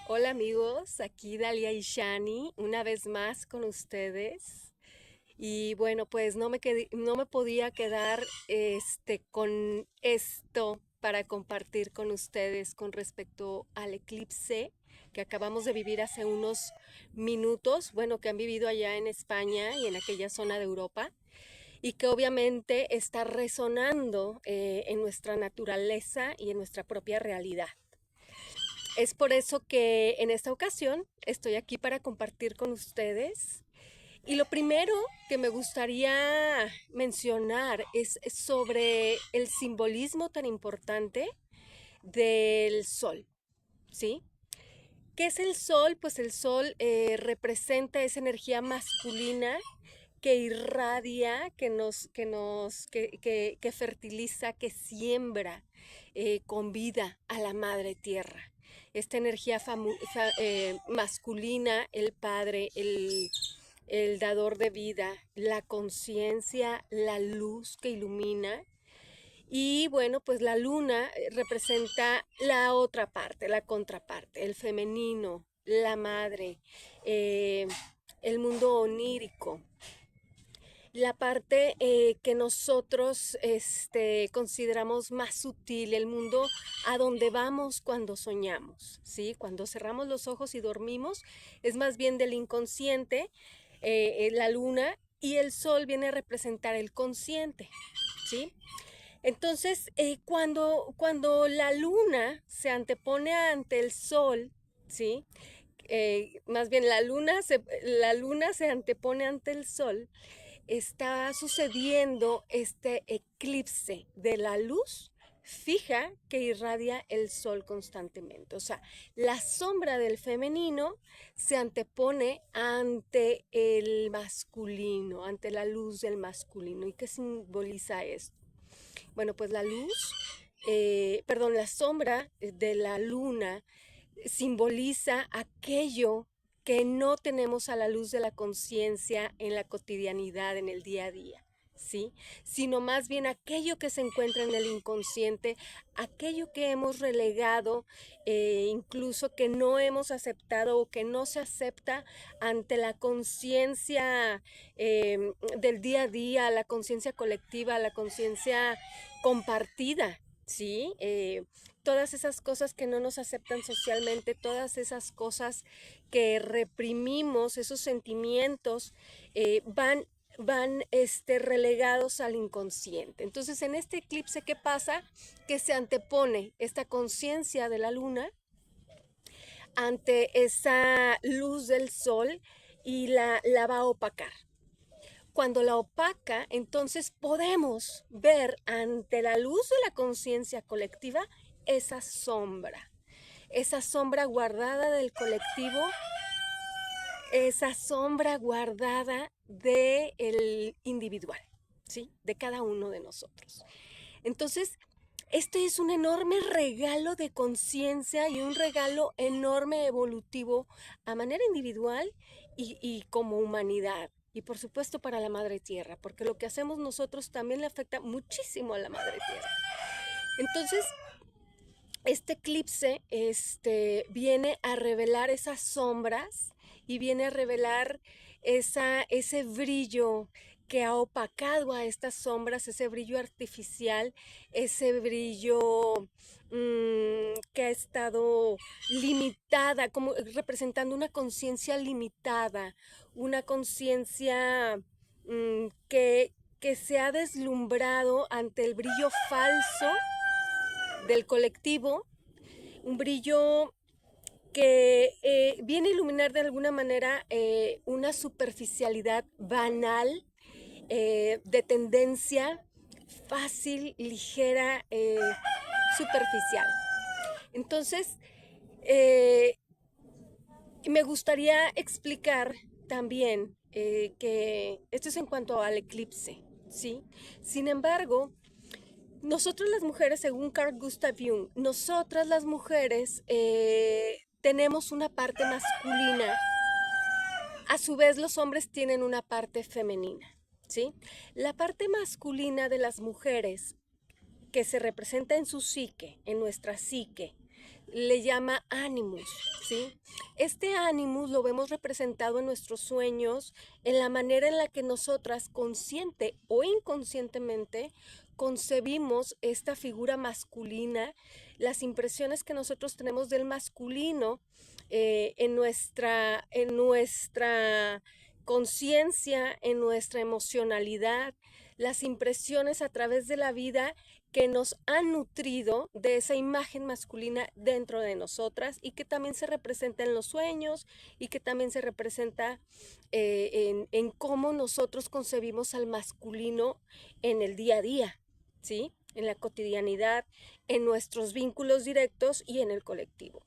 Hola amigos, aquí Dalia y Shani, una vez más con ustedes. Y bueno, pues no me podía quedar con esto para compartir con ustedes con respecto al eclipse que acabamos de vivir hace unos minutos, bueno, que han vivido allá en España y en aquella zona de Europa, y que obviamente está resonando en nuestra naturaleza y en nuestra propia realidad. Es por eso que en esta ocasión estoy aquí para compartir con ustedes. Y lo primero que me gustaría mencionar es sobre el simbolismo tan importante del sol, ¿sí? ¿Qué es el sol? Pues el sol representa esa energía masculina que irradia, que fertiliza, que siembra con vida a la madre tierra. Esta energía masculina, el padre, el dador de vida, la conciencia, la luz que ilumina. Y bueno, pues la luna representa la otra parte, la contraparte, el femenino, la madre, eh, el mundo onírico, la parte que nosotros consideramos más sutil, el mundo a donde vamos cuando soñamos, ¿sí? Cuando cerramos los ojos y dormimos, es más bien del inconsciente, la luna, y el sol viene a representar el consciente, ¿sí? Entonces, cuando la luna se antepone ante el sol, ¿sí? Más bien la luna se antepone ante el sol, está sucediendo este eclipse de la luz fija que irradia el sol constantemente. O sea, la sombra del femenino se antepone ante el masculino, ante la luz del masculino. ¿Y qué simboliza esto? Bueno, pues la sombra de la luna simboliza aquello que no tenemos a la luz de la conciencia en la cotidianidad, en el día a día, ¿sí? Sino más bien aquello que se encuentra en el inconsciente, aquello que hemos relegado, incluso que no hemos aceptado o que no se acepta ante la conciencia del día a día, la conciencia colectiva, la conciencia compartida, ¿sí? Todas esas cosas que no nos aceptan socialmente, todas esas cosas que reprimimos, esos sentimientos, van relegados al inconsciente. Entonces, en este eclipse, ¿qué pasa? Que se antepone esta conciencia de la luna ante esa luz del sol y la va a opacar. Cuando la opaca, entonces podemos ver ante la luz de la conciencia colectiva esa sombra guardada del colectivo, esa sombra guardada del individual, ¿sí? De cada uno de nosotros. Entonces, este es un enorme regalo de conciencia y un regalo enorme evolutivo a manera individual y como humanidad. Y por supuesto para la Madre Tierra, porque lo que hacemos nosotros también le afecta muchísimo a la Madre Tierra. Entonces, este eclipse viene a revelar esas sombras y viene a revelar ese brillo que ha opacado a estas sombras, ese brillo artificial, ese brillo que ha estado limitada, como representando una conciencia limitada, una conciencia que se ha deslumbrado ante el brillo falso del colectivo, un brillo que viene a iluminar de alguna manera una superficialidad banal, de tendencia fácil, ligera, superficial. Entonces, eh, me gustaría explicar también que esto es en cuanto al eclipse, ¿sí? Sin embargo, nosotros las mujeres, según Carl Gustav Jung, nosotras las mujeres tenemos una parte masculina, a su vez los hombres tienen una parte femenina, ¿sí? La parte masculina de las mujeres que se representa en su psique, en nuestra psique, le llama animus, ¿sí? Este ánimus lo vemos representado en nuestros sueños, en la manera en la que nosotras, consciente o inconscientemente, concebimos esta figura masculina, las impresiones que nosotros tenemos del masculino en nuestra conciencia, en nuestra emocionalidad, las impresiones a través de la vida que nos han nutrido de esa imagen masculina dentro de nosotras y que también se representa en los sueños y que también se representa en cómo nosotros concebimos al masculino en el día a día, ¿sí? En la cotidianidad, en nuestros vínculos directos y en el colectivo.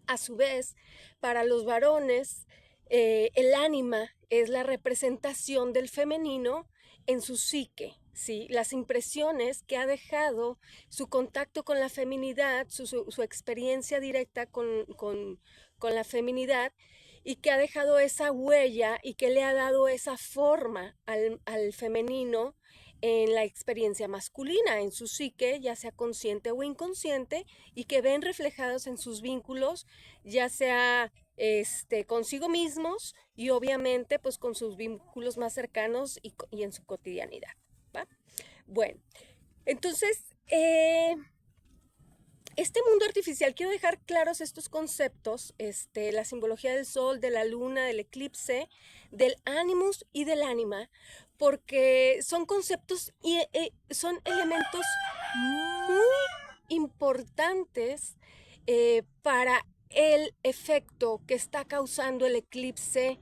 A su vez, para los varones, el ánima es la representación del femenino en su psique, ¿sí? Las impresiones que ha dejado su contacto con la feminidad, su experiencia directa con la feminidad, y que ha dejado esa huella y que le ha dado esa forma al femenino en la experiencia masculina, en su psique, ya sea consciente o inconsciente, y que ven reflejados en sus vínculos, ya sea consigo mismos y obviamente pues con sus vínculos más cercanos y en su cotidianidad, ¿va? Bueno, entonces, este mundo artificial, quiero dejar claros estos conceptos, la simbología del sol, de la luna, del eclipse, del animus y del ánima, porque son conceptos y son elementos muy importantes para el efecto que está causando el eclipse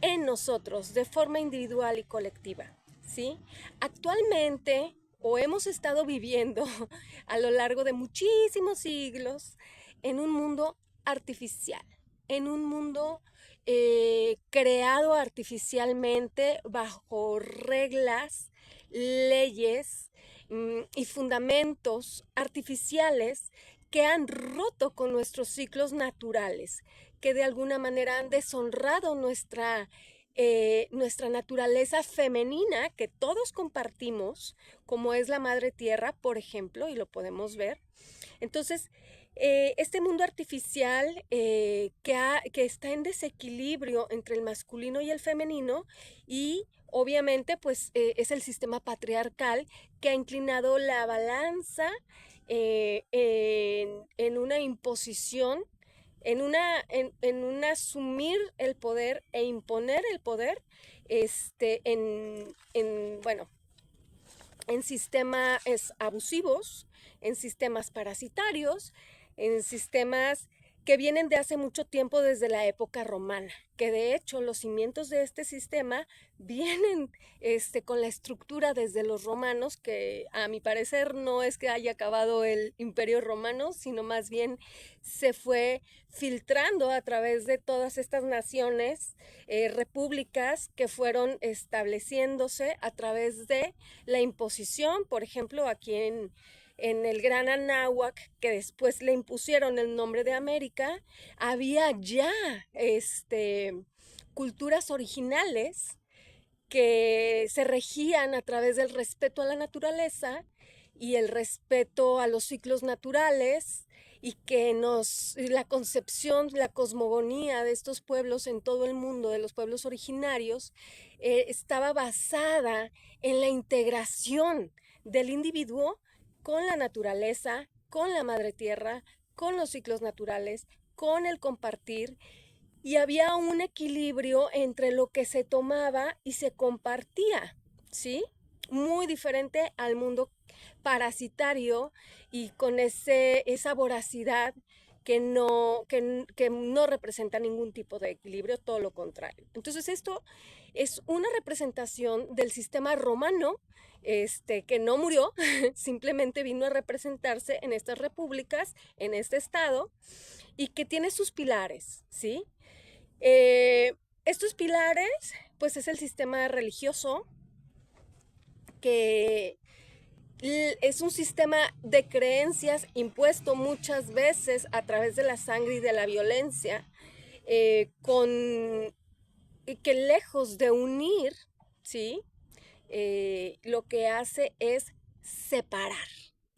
en nosotros de forma individual y colectiva, ¿sí? Actualmente, o hemos estado viviendo a lo largo de muchísimos siglos en un mundo artificial, en un mundo creado artificialmente bajo reglas, leyes y fundamentos artificiales que han roto con nuestros ciclos naturales, que de alguna manera han deshonrado nuestra naturaleza femenina que todos compartimos, como es la madre tierra, por ejemplo, y lo podemos ver. Entonces, este mundo artificial que está en desequilibrio entre el masculino y el femenino y obviamente pues es el sistema patriarcal que ha inclinado la balanza en una imposición, en un asumir el poder e imponer el poder bueno, en sistemas abusivos, en sistemas parasitarios, en sistemas que vienen de hace mucho tiempo desde la época romana, que de hecho los cimientos de este sistema vienen con la estructura desde los romanos, que a mi parecer no es que haya acabado el imperio romano, sino más bien se fue filtrando a través de todas estas naciones, repúblicas que fueron estableciéndose a través de la imposición, por ejemplo, aquí en el Gran Anáhuac, que después le impusieron el nombre de América, había ya culturas originales que se regían a través del respeto a la naturaleza y el respeto a los ciclos naturales, y que la concepción, la cosmogonía de estos pueblos en todo el mundo, de los pueblos originarios, estaba basada en la integración del individuo con la naturaleza, con la madre tierra, con los ciclos naturales, con el compartir, y había un equilibrio entre lo que se tomaba y se compartía, ¿sí? Muy diferente al mundo parasitario y con esa voracidad que no representa ningún tipo de equilibrio, todo lo contrario. Entonces esto es una representación del sistema romano, que no murió, simplemente vino a representarse en estas repúblicas, en este estado, y que tiene sus pilares, ¿sí? Estos pilares, pues es el sistema religioso, que es un sistema de creencias impuesto muchas veces a través de la sangre y de la violencia, que lejos de unir, ¿sí? Lo que hace es separar,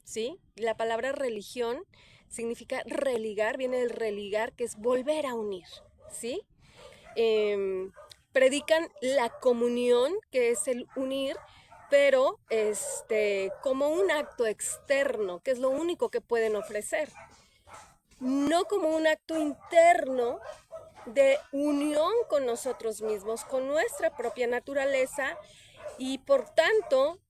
¿sí? La palabra religión significa religar, viene del religar, que es volver a unir, ¿sí? Predican la comunión, que es el unir, pero como un acto externo, que es lo único que pueden ofrecer, no como un acto interno de unión con nosotros mismos, con nuestra propia naturaleza, y por tanto,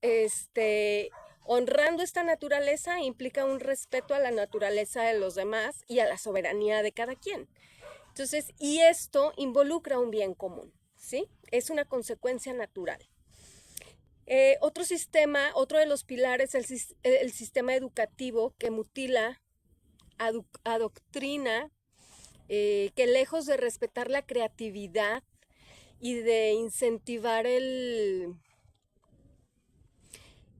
honrando esta naturaleza implica un respeto a la naturaleza de los demás y a la soberanía de cada quien. Entonces, y esto involucra un bien común, ¿sí? Es una consecuencia natural. Otro de los pilares es el sistema educativo, que mutila, adoctrina, que lejos de respetar la creatividad y de incentivar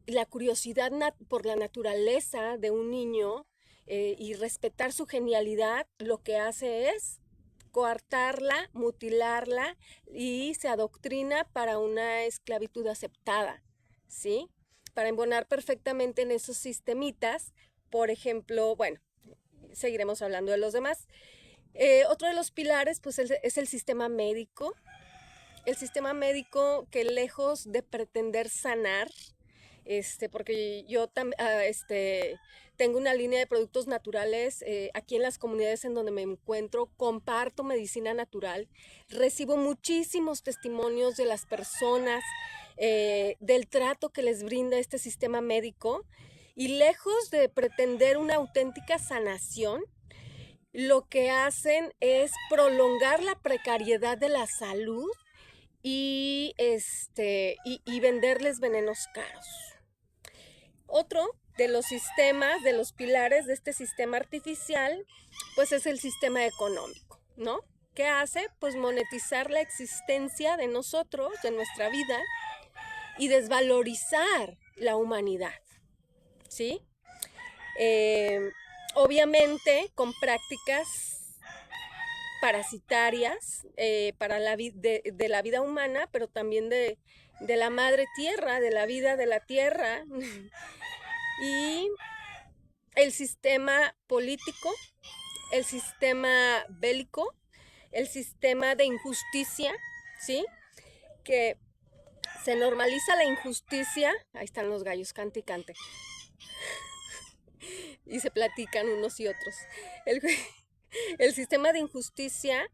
la curiosidad por la naturaleza de un niño, y respetar su genialidad, lo que hace es coartarla, mutilarla, y se adoctrina para una esclavitud aceptada, ¿sí? Para embonar perfectamente en esos sistemitas. Por ejemplo, bueno, seguiremos hablando de los demás. Otro de los pilares, pues, es el sistema médico. El sistema médico, que lejos de pretender sanar, porque yo tengo una línea de productos naturales, aquí en las comunidades en donde me encuentro, comparto medicina natural, recibo muchísimos testimonios de las personas, del trato que les brinda este sistema médico, y lejos de pretender una auténtica sanación, lo que hacen es prolongar la precariedad de la salud y venderles venenos caros. Otro de los sistemas, de los pilares de este sistema artificial, pues es el sistema económico, ¿no? ¿Qué hace? Pues monetizar la existencia de nosotros, de nuestra vida, y desvalorizar la humanidad, ¿sí? Obviamente con prácticas parasitarias, para de la vida humana, pero también de la madre tierra, de la vida de la tierra. Y el sistema político, el sistema bélico, el sistema de injusticia, ¿sí? Que se normaliza la injusticia. Ahí están los gallos, cante y cante. Y se platican unos y otros. El sistema de injusticia,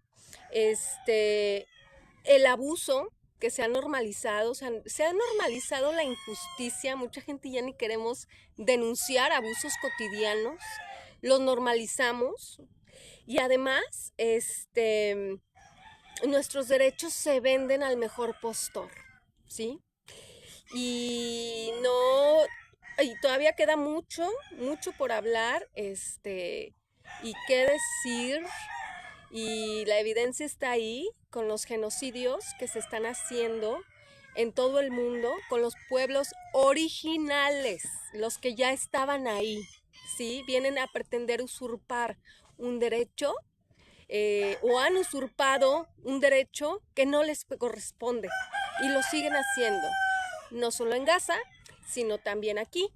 el abuso que se ha normalizado, o sea, se ha normalizado la injusticia. Mucha gente ya ni queremos denunciar abusos cotidianos, los normalizamos, y además, nuestros derechos se venden al mejor postor, ¿sí? Y no, y todavía queda mucho, mucho por hablar, y qué decir, y la evidencia está ahí con los genocidios que se están haciendo en todo el mundo, con los pueblos originales, los que ya estaban ahí, ¿sí? Vienen a pretender usurpar un derecho, o han usurpado un derecho que no les corresponde, y lo siguen haciendo, no solo en Gaza, sino también aquí,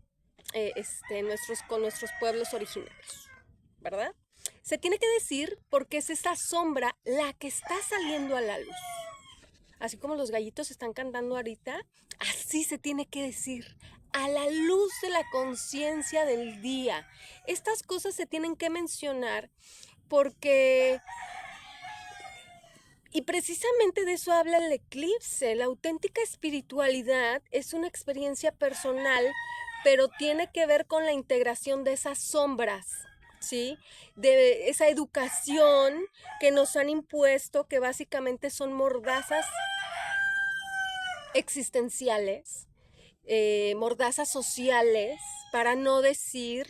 con nuestros pueblos originarios, ¿verdad? Se tiene que decir porque es esa sombra la que está saliendo a la luz. Así como los gallitos están cantando ahorita, así se tiene que decir, a la luz de la conciencia del día. Estas cosas se tienen que mencionar porque, y precisamente de eso habla el eclipse. La auténtica espiritualidad es una experiencia personal, pero tiene que ver con la integración de esas sombras, ¿sí? De esa educación que nos han impuesto, que básicamente son mordazas existenciales, mordazas sociales, para no decir,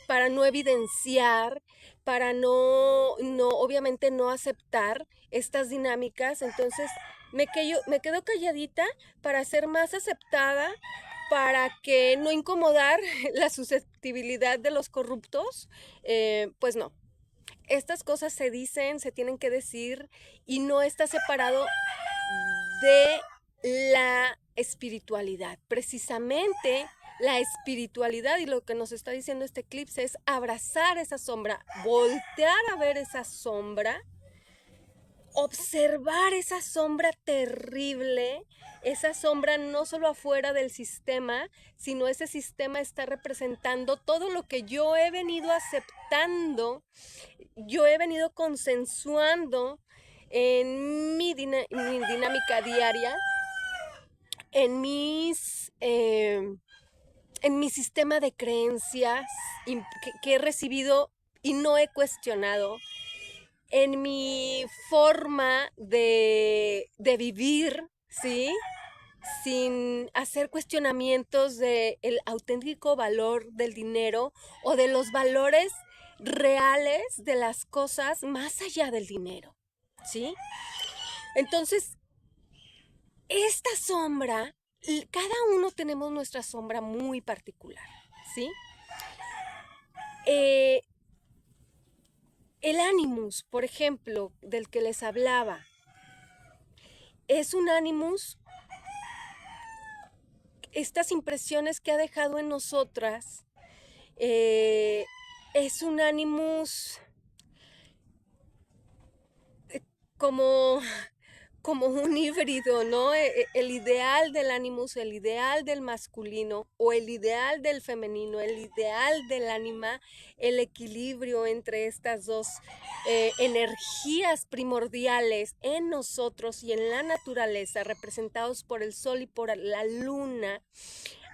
para no evidenciar, para obviamente no aceptar estas dinámicas. Entonces me quedo calladita para ser más aceptada, para que no incomodar la susceptibilidad de los corruptos. Pues no, estas cosas se dicen, se tienen que decir, y no está separado de la espiritualidad. Precisamente La espiritualidad y lo que nos está diciendo este eclipse es abrazar esa sombra, voltear a ver esa sombra, observar esa sombra terrible, esa sombra no solo afuera del sistema, sino ese sistema está representando todo lo que yo he venido aceptando, yo he venido consensuando en mi dinámica diaria, en mi sistema de creencias que he recibido y no he cuestionado, en mi forma de vivir, ¿sí? Sin hacer cuestionamientos del auténtico valor del dinero o de los valores reales de las cosas más allá del dinero, ¿sí? Entonces, esta sombra, cada uno tenemos nuestra sombra muy particular, ¿sí? El Animus, por ejemplo, del que les hablaba, es un Animus, estas impresiones que ha dejado en nosotras, es un Animus como un híbrido, ¿no? El ideal del Animus, el ideal del masculino o el ideal del femenino, el ideal del ánima, el equilibrio entre estas dos energías primordiales en nosotros y en la naturaleza, representados por el sol y por la luna,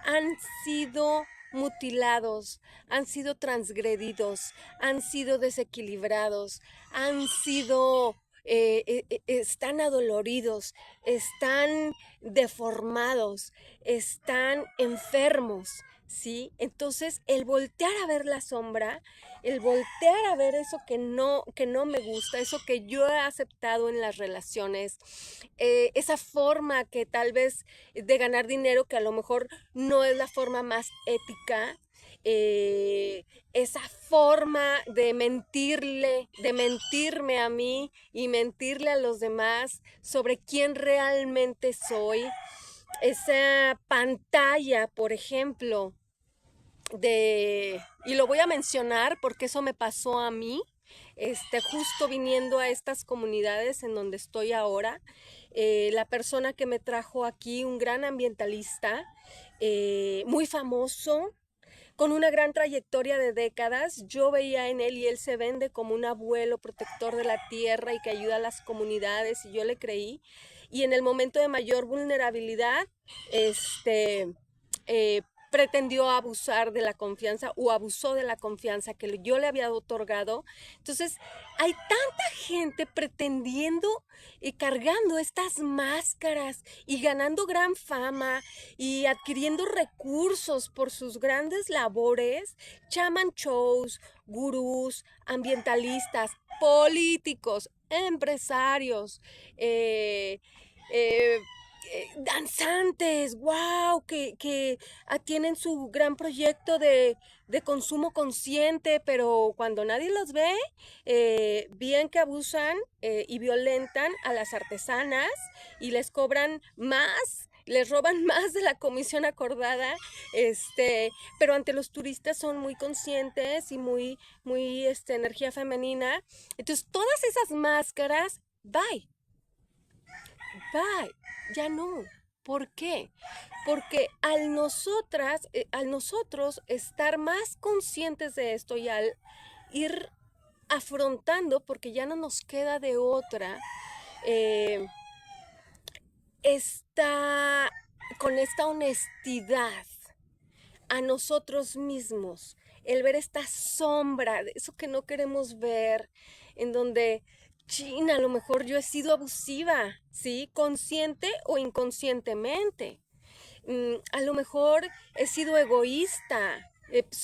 han sido mutilados, han sido transgredidos, han sido desequilibrados, han sido están adoloridos, están deformados, están enfermos, ¿sí? Entonces, el voltear a ver la sombra, el voltear a ver eso que no me gusta, eso que yo he aceptado en las relaciones, esa forma que tal vez de ganar dinero que a lo mejor no es la forma más ética, esa forma de mentirme a mí y mentirle a los demás sobre quién realmente soy, esa pantalla, por ejemplo, y lo voy a mencionar porque eso me pasó a mí, justo viniendo a estas comunidades en donde estoy ahora, la persona que me trajo aquí, un gran ambientalista, muy famoso, con una gran trayectoria de décadas. Yo veía en él y él se vende como un abuelo protector de la tierra y que ayuda a las comunidades y yo le creí. Y en el momento de mayor vulnerabilidad, pretendió abusar de la confianza o abusó de la confianza que yo le había otorgado. Entonces, hay tanta gente pretendiendo y cargando estas máscaras y ganando gran fama y adquiriendo recursos por sus grandes labores, chaman shows, gurús, ambientalistas, políticos, empresarios, danzantes, wow, que tienen su gran proyecto de consumo consciente, pero cuando nadie los ve, bien que abusan y violentan a las artesanas y les cobran más, les roban más de la comisión acordada, pero ante los turistas son muy conscientes y muy, energía femenina. Entonces, todas esas máscaras, bye, ya no. ¿Por qué? Porque al nosotros estar más conscientes de esto y al ir afrontando, porque ya no nos queda de otra, con esta honestidad a nosotros mismos, el ver esta sombra, de eso que no queremos ver, en donde, China, a lo mejor yo he sido abusiva, ¿sí? Consciente o inconscientemente. A lo mejor he sido egoísta,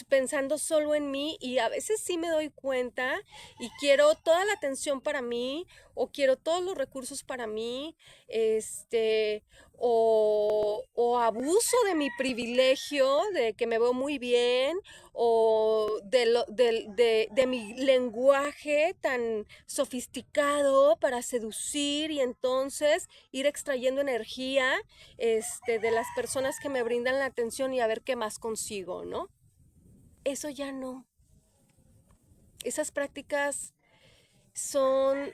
pensando solo en mí, y a veces sí me doy cuenta y quiero toda la atención para mí o quiero todos los recursos para mí, este, o abuso de mi privilegio, de que me veo muy bien, o de mi lenguaje tan sofisticado para seducir y entonces ir extrayendo energía, de las personas que me brindan la atención y a ver qué más consigo, ¿no? Eso ya no. Esas prácticas son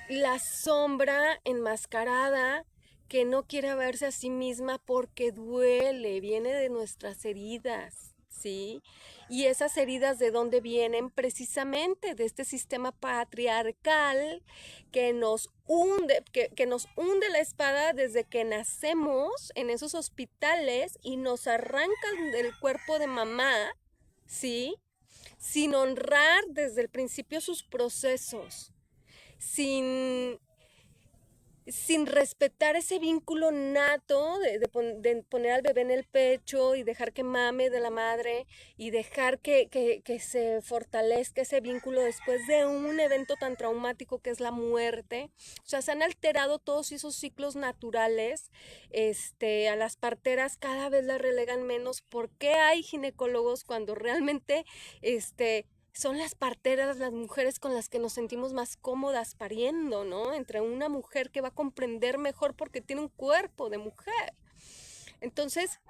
la sombra enmascarada que no quiere verse a sí misma porque duele, viene de nuestras heridas, ¿sí? Y esas heridas de dónde vienen precisamente de este sistema patriarcal que nos hunde, que nos hunde la espada desde que nacemos en esos hospitales y nos arrancan del cuerpo de mamá, ¿sí? Sin honrar desde el principio sus procesos, sin, sin respetar ese vínculo nato de poner al bebé en el pecho y dejar que mame de la madre y dejar que se fortalezca ese vínculo después de un evento tan traumático que es la muerte. O sea, se han alterado todos esos ciclos naturales. A las parteras cada vez las relegan menos. ¿Por qué hay ginecólogos cuando realmente son las parteras, las mujeres con las que nos sentimos más cómodas pariendo, ¿no? Entre una mujer que va a comprender mejor porque tiene un cuerpo de mujer. Entonces,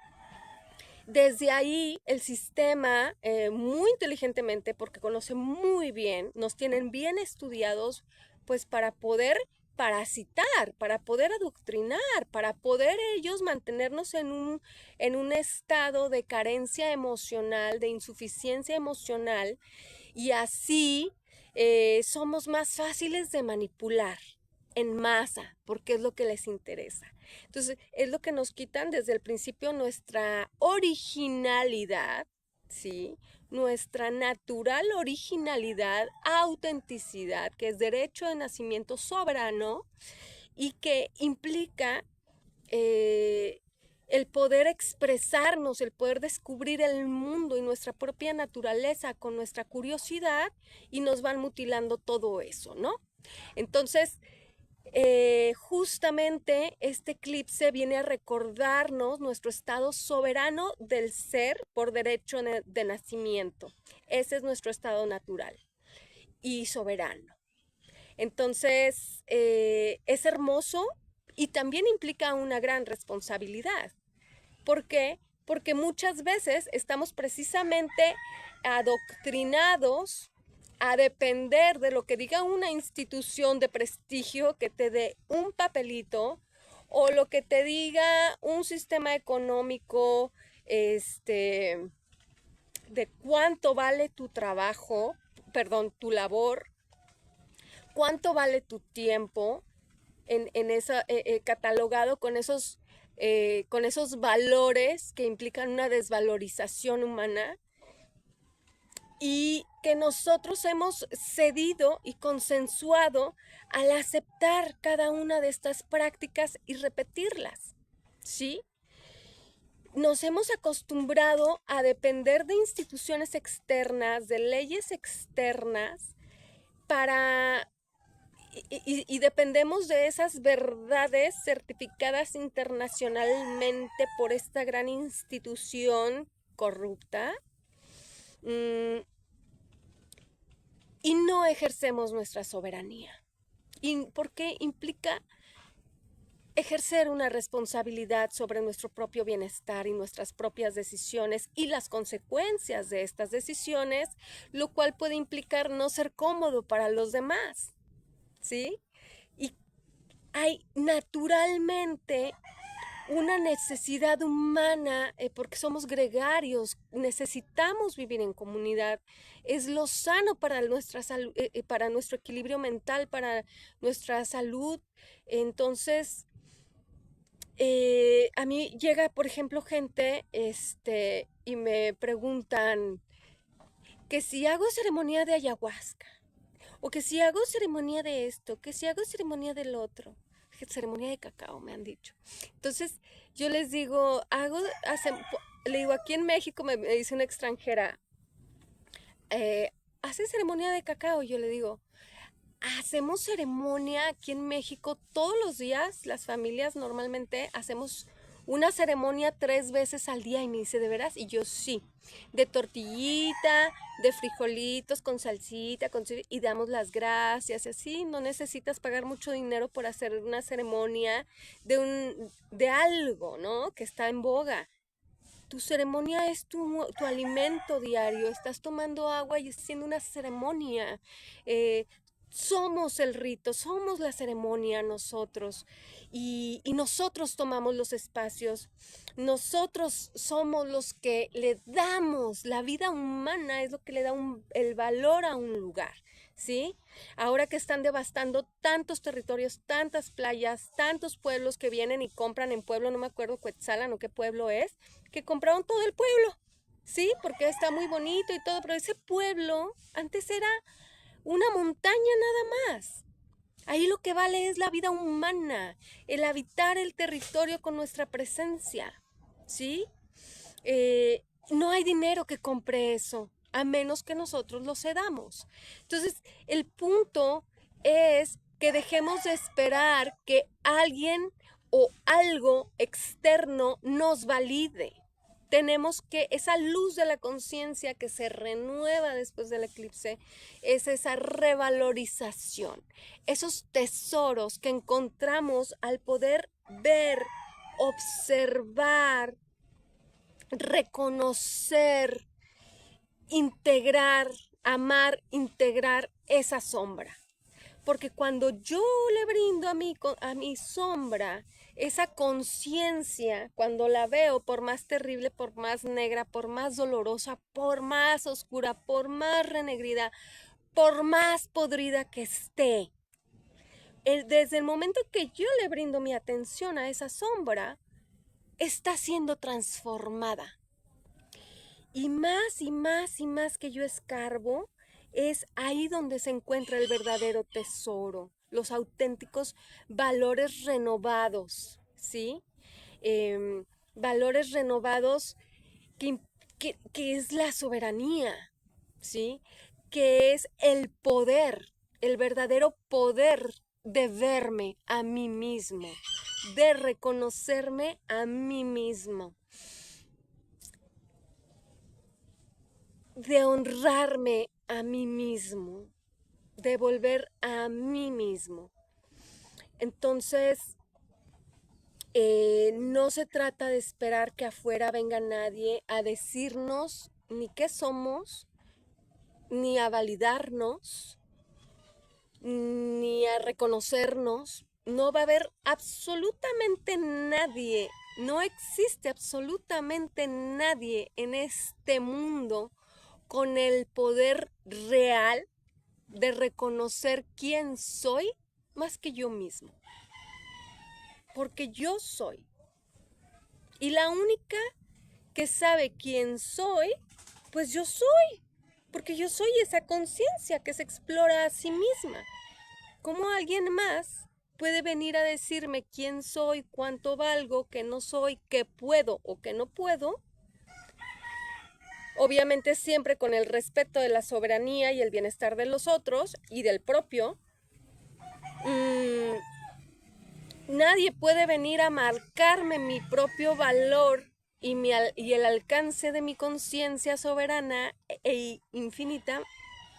desde ahí el sistema, muy inteligentemente, porque conoce muy bien, nos tienen bien estudiados, pues para poder parasitar, para poder adoctrinar, para poder ellos mantenernos en un estado de carencia emocional, de insuficiencia emocional, y así somos más fáciles de manipular en masa, porque es lo que les interesa. Entonces, es lo que nos quitan desde el principio nuestra originalidad, ¿sí? Nuestra natural originalidad, autenticidad, que es derecho de nacimiento soberano y que implica eh, el poder expresarnos, el poder descubrir el mundo y nuestra propia naturaleza con nuestra curiosidad, y nos van mutilando todo eso, ¿no? Entonces, justamente este eclipse viene a recordarnos nuestro estado soberano del ser por derecho de nacimiento. Ese es nuestro estado natural y soberano. Entonces, es hermoso y también implica una gran responsabilidad. ¿Por qué? Porque muchas veces estamos precisamente adoctrinados a depender de lo que diga una institución de prestigio que te dé un papelito, o lo que te diga un sistema económico, de cuánto vale tu trabajo, perdón, tu labor, cuánto vale tu tiempo en esa, catalogado con esos valores que implican una desvalorización humana, y que nosotros hemos cedido y consensuado al aceptar cada una de estas prácticas y repetirlas, ¿sí? Nos hemos acostumbrado a depender de instituciones externas, de leyes externas, para y dependemos de esas verdades certificadas internacionalmente por esta gran institución corrupta, mmm, y no ejercemos nuestra soberanía. ¿Y por qué? Implica ejercer una responsabilidad sobre nuestro propio bienestar y nuestras propias decisiones y las consecuencias de estas decisiones, lo cual puede implicar no ser cómodo para los demás, ¿sí? Y hay naturalmente una necesidad humana, porque somos gregarios, necesitamos vivir en comunidad. Es lo sano para nuestra para nuestro equilibrio mental, para nuestra salud. Entonces, a mí llega, por ejemplo, gente, y me preguntan que si hago ceremonia de ayahuasca, o que si hago ceremonia de esto, que si hago ceremonia del otro, ceremonia de cacao, me han dicho. Entonces, yo les digo, le digo, aquí en México me dice una extranjera, ¿hace ceremonia de cacao? Yo le digo, hacemos ceremonia aquí en México todos los días. Las familias normalmente hacemos una ceremonia 3 veces al día. Y me dice, ¿de veras? Y yo, sí, de tortillita, de frijolitos con salsita, y damos las gracias. Y así no necesitas pagar mucho dinero por hacer una ceremonia de algo, ¿no? Que está en boga. Tu ceremonia es tu alimento diario. Estás tomando agua y haciendo una ceremonia. Eh, Somos el rito, somos la ceremonia nosotros. Y nosotros tomamos los espacios. Nosotros somos los que le damos. La vida humana es lo que le da el valor a un lugar. ¿Sí? Ahora que están devastando tantos territorios, tantas playas, tantos pueblos que vienen y compran en pueblo, no me acuerdo Cuetzalan o qué pueblo es, que compraron todo el pueblo, ¿sí? Porque está muy bonito y todo, pero ese pueblo antes era una montaña nada más. Ahí lo que vale es la vida humana, el habitar el territorio con nuestra presencia, ¿sí? No hay dinero que compre eso, a menos que nosotros lo cedamos. Entonces, el punto es que dejemos de esperar que alguien o algo externo nos valide. Tenemos que, esa luz de la conciencia que se renueva después del eclipse, es esa revalorización, esos tesoros que encontramos al poder ver, observar, reconocer, integrar, amar, integrar esa sombra. Porque cuando yo le brindo a mi sombra esa conciencia, cuando la veo, por más terrible, por más negra, por más dolorosa, por más oscura, por más renegrida, por más podrida que esté, desde el momento que yo le brindo mi atención a esa sombra, está siendo transformada. Y más y más y más que yo escarbo, es ahí donde se encuentra el verdadero tesoro, los auténticos valores renovados, ¿sí? Valores renovados que, que es la soberanía, ¿sí? Que es el poder, el verdadero poder de verme a mí mismo, de reconocerme a mí mismo, de honrarme a mí mismo, de volver a mí mismo. Entonces, no se trata de esperar que afuera venga nadie a decirnos ni qué somos, ni a validarnos, ni a reconocernos. No va a haber absolutamente nadie, no existe absolutamente nadie en este mundo con el poder real de reconocer quién soy más que yo mismo. Porque yo soy. Y la única que sabe quién soy, pues yo soy. Porque yo soy esa conciencia que se explora a sí misma. ¿Cómo alguien más puede venir a decirme quién soy, cuánto valgo, qué no soy, qué puedo o qué no puedo? Obviamente siempre con el respeto de la soberanía y el bienestar de los otros y del propio. Nadie puede venir a marcarme mi propio valor y el alcance de mi conciencia soberana e infinita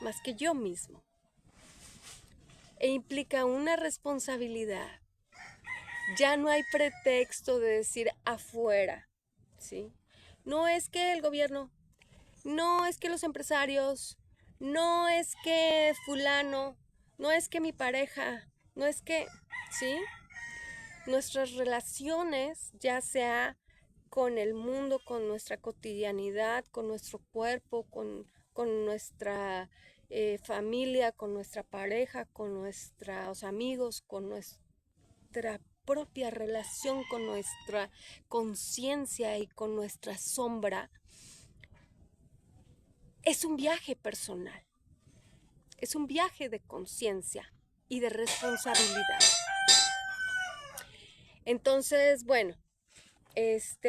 más que yo mismo. E implica una responsabilidad. Ya no hay pretexto de decir afuera, ¿sí? No es que el gobierno, no es que los empresarios, no es que fulano, no es que mi pareja, no es que, ¿sí? Nuestras relaciones, ya sea con el mundo, con nuestra cotidianidad, con nuestro cuerpo, con nuestra familia, con nuestra pareja, con nuestros amigos, con nuestra propia relación con nuestra conciencia y con nuestra sombra, es un viaje personal, es un viaje de conciencia y de responsabilidad. Entonces, bueno,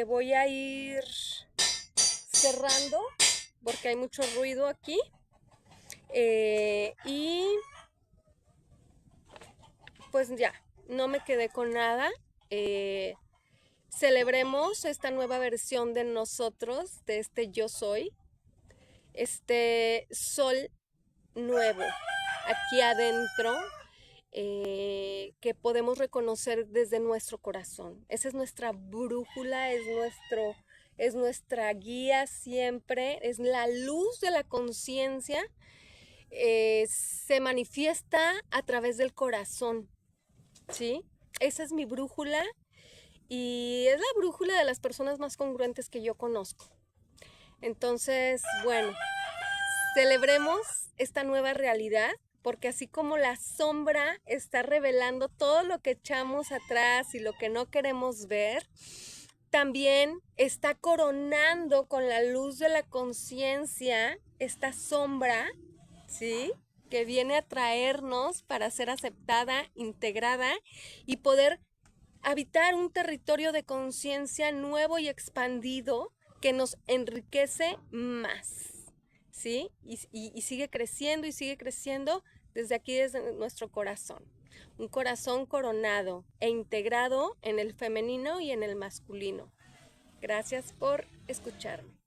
voy a ir cerrando porque hay mucho ruido aquí. Y pues ya, no me quedé con nada. Celebremos esta nueva versión de nosotros, de este yo soy, este sol nuevo aquí adentro, que podemos reconocer desde nuestro corazón. Esa es nuestra brújula, es nuestra guía siempre, es la luz de la conciencia. Se manifiesta a través del corazón, ¿sí? Esa es mi brújula y es la brújula de las personas más congruentes que yo conozco. Entonces, bueno, celebremos esta nueva realidad, porque así como la sombra está revelando todo lo que echamos atrás y lo que no queremos ver, también está coronando con la luz de la conciencia esta sombra, ¿sí? Que viene a traernos para ser aceptada, integrada y poder habitar un territorio de conciencia nuevo y expandido que nos enriquece más, ¿sí? Y sigue creciendo desde aquí, desde nuestro corazón. Un corazón coronado e integrado en el femenino y en el masculino. Gracias por escucharme.